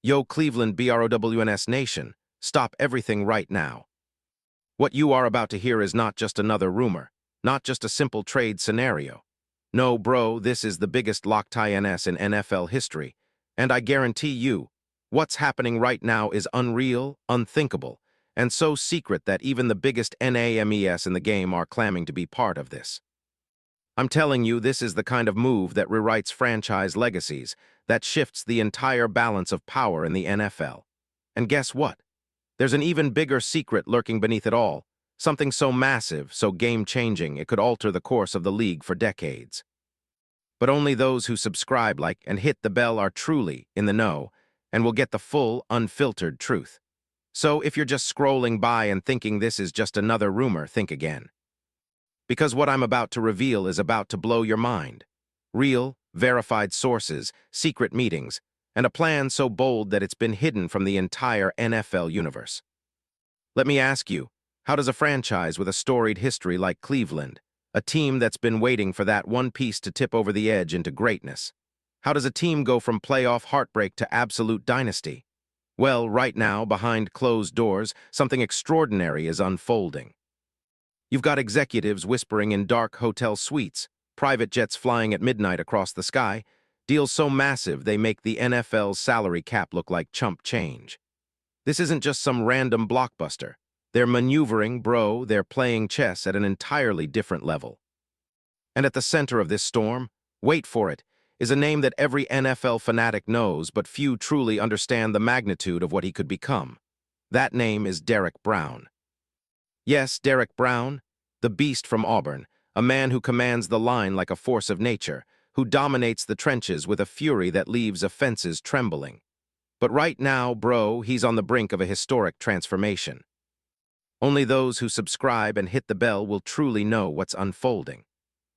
Yo, Cleveland BROWNS Nation, stop everything right now. What you are about to hear is not just another rumor, not just a simple trade scenario. No, bro, this is the biggest lock-tie-NS in NFL history, and I guarantee you, what's happening right now is unreal, unthinkable, and so secret that even the biggest NAMES in the game are claiming to be part of this. I'm telling you, this is the kind of move that rewrites franchise legacies, that shifts the entire balance of power in the NFL. And guess what? There's an even bigger secret lurking beneath it all, something so massive, so game-changing, it could alter the course of the league for decades. But only those who subscribe, like, and hit the bell are truly in the know, and will get the full, unfiltered truth. So if you're just scrolling by and thinking this is just another rumor, think again. Because what I'm about to reveal is about to blow your mind. Real, verified sources, secret meetings, and a plan so bold that it's been hidden from the entire NFL universe. Let me ask you, how does a franchise with a storied history like Cleveland, a team that's been waiting for that one piece to tip over the edge into greatness, how does a team go from playoff heartbreak to absolute dynasty? Well, right now, behind closed doors, something extraordinary is unfolding. You've got executives whispering in dark hotel suites, private jets flying at midnight across the sky, deals so massive they make the NFL's salary cap look like chump change. This isn't just some random blockbuster. They're maneuvering, bro, they're playing chess at an entirely different level. And at the center of this storm, wait for it, is a name that every NFL fanatic knows, but few truly understand the magnitude of what he could become. That name is Derrick Brown. Yes, Derrick Brown, the beast from Auburn, a man who commands the line like a force of nature, who dominates the trenches with a fury that leaves offenses trembling. But right now, bro, he's on the brink of a historic transformation. Only those who subscribe and hit the bell will truly know what's unfolding.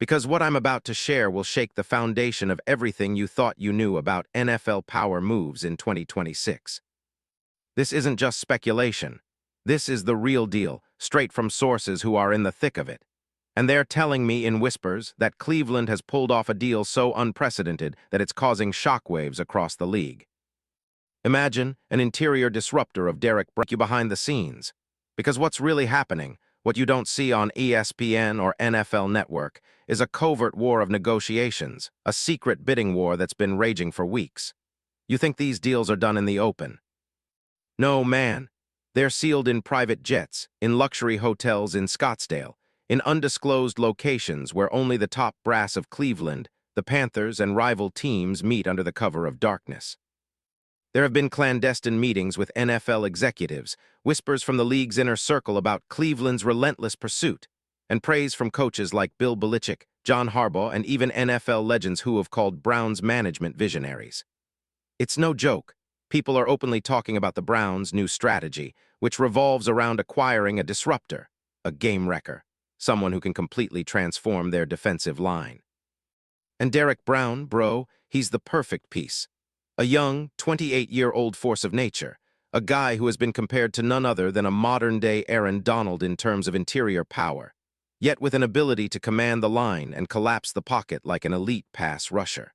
Because what I'm about to share will shake the foundation of everything you thought you knew about NFL power moves in 2026. This isn't just speculation. This is the real deal, straight from sources who are in the thick of it. And they're telling me in whispers that Cleveland has pulled off a deal so unprecedented that it's causing shockwaves across the league. Imagine an interior disruptor of Derrick Brown behind the scenes. Because what's really happening, what you don't see on ESPN or NFL Network, is a covert war of negotiations, a secret bidding war that's been raging for weeks. You think these deals are done in the open? No, man. They're sealed in private jets, in luxury hotels in Scottsdale, in undisclosed locations where only the top brass of Cleveland, the Panthers, and rival teams meet under the cover of darkness. There have been clandestine meetings with NFL executives, whispers from the league's inner circle about Cleveland's relentless pursuit, and praise from coaches like Bill Belichick, John Harbaugh, and even NFL legends who have called Browns management visionaries. It's no joke. People are openly talking about the Browns' new strategy, which revolves around acquiring a disruptor, a game wrecker, someone who can completely transform their defensive line. And Derrick Brown, bro, he's the perfect piece. A young, 28-year-old force of nature, a guy who has been compared to none other than a modern-day Aaron Donald in terms of interior power, yet with an ability to command the line and collapse the pocket like an elite pass rusher.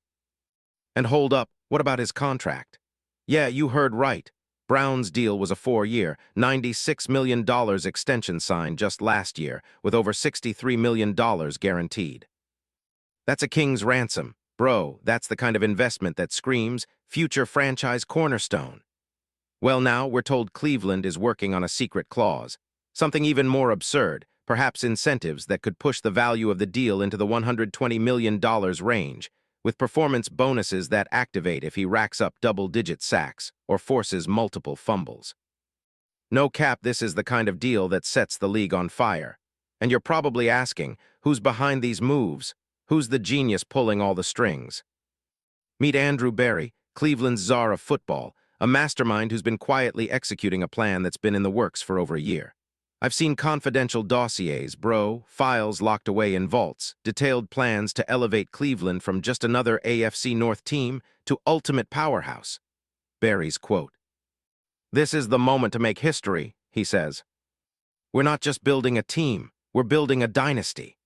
And hold up, what about his contract? Yeah, you heard right. Brown's deal was a 4-year, $96 million extension signed just last year, with over $63 million guaranteed. That's a king's ransom. Bro, that's the kind of investment that screams future franchise cornerstone. Well, now we're told Cleveland is working on a secret clause, something even more absurd, perhaps incentives that could push the value of the deal into the $120 million range, with performance bonuses that activate if he racks up double-digit sacks or forces multiple fumbles. No cap, this is the kind of deal that sets the league on fire. And you're probably asking, who's behind these moves? Who's the genius pulling all the strings? Meet Andrew Berry, Cleveland's czar of football, a mastermind who's been quietly executing a plan that's been in the works for over a year. I've seen confidential dossiers, bro, files locked away in vaults, detailed plans to elevate Cleveland from just another AFC North team to ultimate powerhouse. Berry's quote. "This is the moment to make history," he says. "We're not just building a team, we're building a dynasty."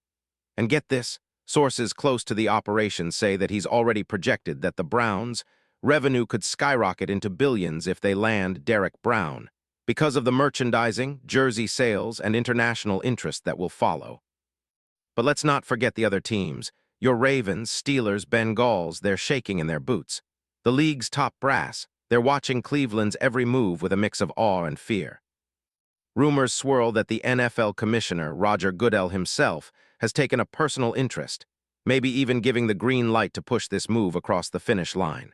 And get this, sources close to the operation say that he's already projected that the Browns, revenue could skyrocket into billions if they land Derek Brown, because of the merchandising, jersey sales, and international interest that will follow. But let's not forget the other teams. Your Ravens, Steelers, Bengals, they're shaking in their boots. The league's top brass, they're watching Cleveland's every move with a mix of awe and fear. Rumors swirl that the NFL commissioner, Roger Goodell himself, has taken a personal interest, maybe even giving the green light to push this move across the finish line.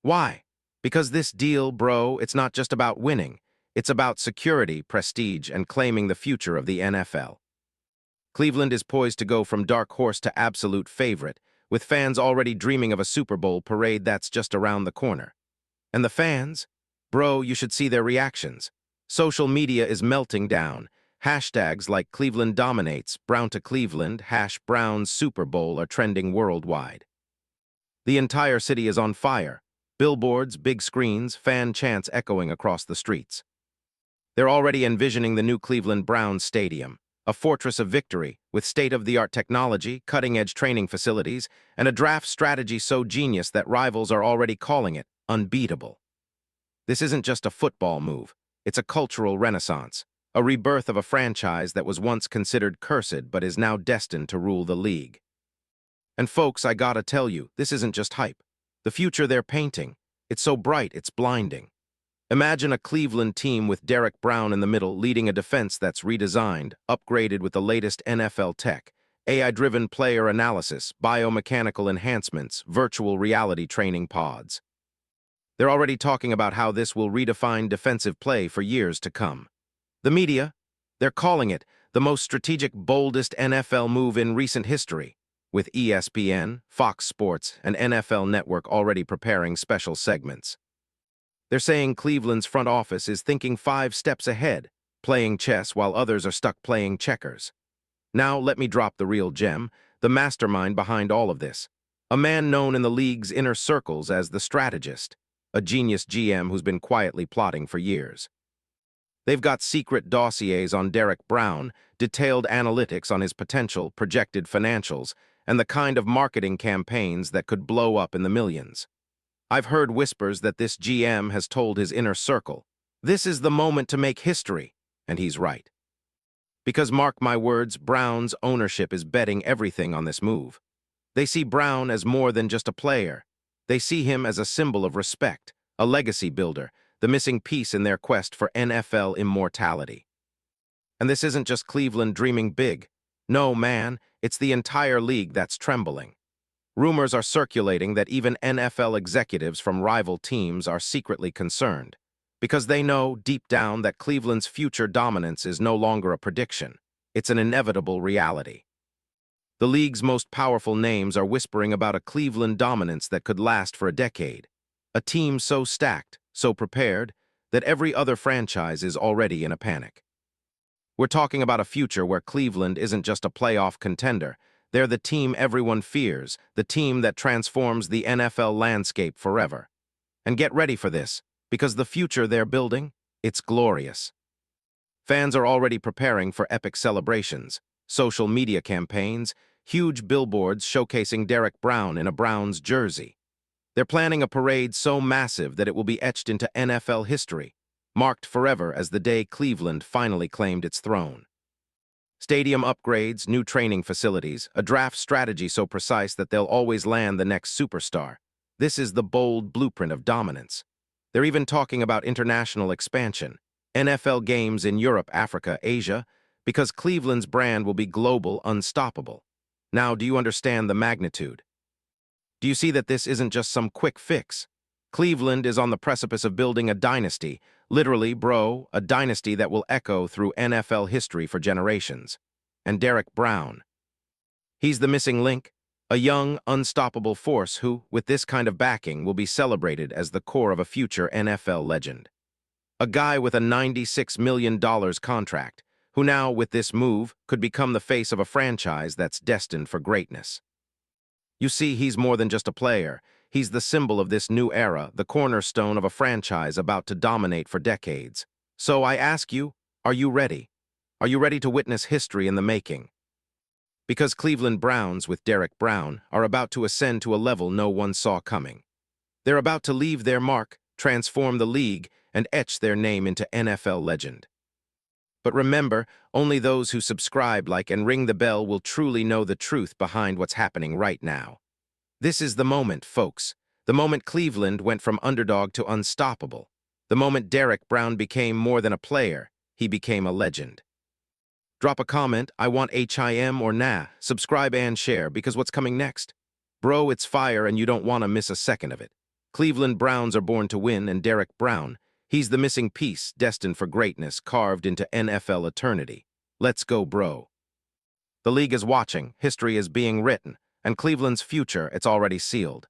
Why? Because this deal, bro, it's not just about winning. It's about security, prestige, and claiming the future of the NFL. Cleveland is poised to go from dark horse to absolute favorite, with fans already dreaming of a Super Bowl parade that's just around the corner. And the fans? Bro, you should see their reactions. Social media is melting down. Hashtags like Cleveland dominates, Brown to Cleveland, #Browns Super Bowl are trending worldwide. The entire city is on fire. Billboards, big screens, fan chants echoing across the streets. They're already envisioning the new Cleveland Browns Stadium, a fortress of victory with state-of-the-art technology, cutting-edge training facilities, and a draft strategy so genius that rivals are already calling it unbeatable. This isn't just a football move. It's a cultural renaissance, a rebirth of a franchise that was once considered cursed but is now destined to rule the league. And folks, I gotta tell you, this isn't just hype. The future they're painting, it's so bright, it's blinding. Imagine a Cleveland team with Derek Brown in the middle leading a defense that's redesigned, upgraded with the latest NFL tech, AI-driven player analysis, biomechanical enhancements, virtual reality training pods. They're already talking about how this will redefine defensive play for years to come. The media, they're calling it the most strategic, boldest NFL move in recent history, with ESPN, Fox Sports, and NFL Network already preparing special segments. They're saying Cleveland's front office is thinking 5 steps ahead, playing chess while others are stuck playing checkers. Now let me drop the real gem, the mastermind behind all of this. A man known in the league's inner circles as the strategist, a genius GM who's been quietly plotting for years. They've got secret dossiers on Derek Brown, detailed analytics on his potential, projected financials, and the kind of marketing campaigns that could blow up in the millions. I've heard whispers that this GM has told his inner circle, this is the moment to make history, and he's right. Because mark my words, Brown's ownership is betting everything on this move. They see Brown as more than just a player. They see him as a symbol of respect, a legacy builder, the missing piece in their quest for NFL immortality. And this isn't just Cleveland dreaming big. No, man, it's the entire league that's trembling. Rumors are circulating that even NFL executives from rival teams are secretly concerned, because they know deep down that Cleveland's future dominance is no longer a prediction. It's an inevitable reality. The league's most powerful names are whispering about a Cleveland dominance that could last for a decade. A team so stacked, so prepared, that every other franchise is already in a panic. We're talking about a future where Cleveland isn't just a playoff contender. They're the team everyone fears, the team that transforms the NFL landscape forever. And get ready for this, because the future they're building, it's glorious. Fans are already preparing for epic celebrations, social media campaigns, huge billboards showcasing Derek Brown in a Browns jersey. They're planning a parade so massive that it will be etched into NFL history, marked forever as the day Cleveland finally claimed its throne. Stadium upgrades, new training facilities, a draft strategy so precise that they'll always land the next superstar. This is the bold blueprint of dominance. They're even talking about international expansion, NFL games in Europe, Africa, Asia, because Cleveland's brand will be global, unstoppable. Now, do you understand the magnitude? Do you see that this isn't just some quick fix? Cleveland is on the precipice of building a dynasty, literally, bro, a dynasty that will echo through NFL history for generations. And Derek Brown. He's the missing link, a young, unstoppable force who, with this kind of backing, will be celebrated as the core of a future NFL legend. A guy with a $96 million contract, who now, with this move, could become the face of a franchise that's destined for greatness. You see, he's more than just a player. He's the symbol of this new era, the cornerstone of a franchise about to dominate for decades. So I ask you, are you ready? Are you ready to witness history in the making? Because Cleveland Browns, with Derek Brown, are about to ascend to a level no one saw coming. They're about to leave their mark, transform the league, and etch their name into NFL legend. But remember, only those who subscribe, like, and ring the bell will truly know the truth behind what's happening right now. This is the moment, folks. The moment Cleveland went from underdog to unstoppable. The moment Derek Brown became more than a player, he became a legend. Drop a comment, I want HIM or nah, subscribe and share, because what's coming next? Bro, it's fire and you don't want to miss a second of it. Cleveland Browns are born to win, and Derek Brown, he's the missing piece, destined for greatness, carved into NFL eternity. Let's go, bro. The league is watching, history is being written, and Cleveland's future, it's already sealed.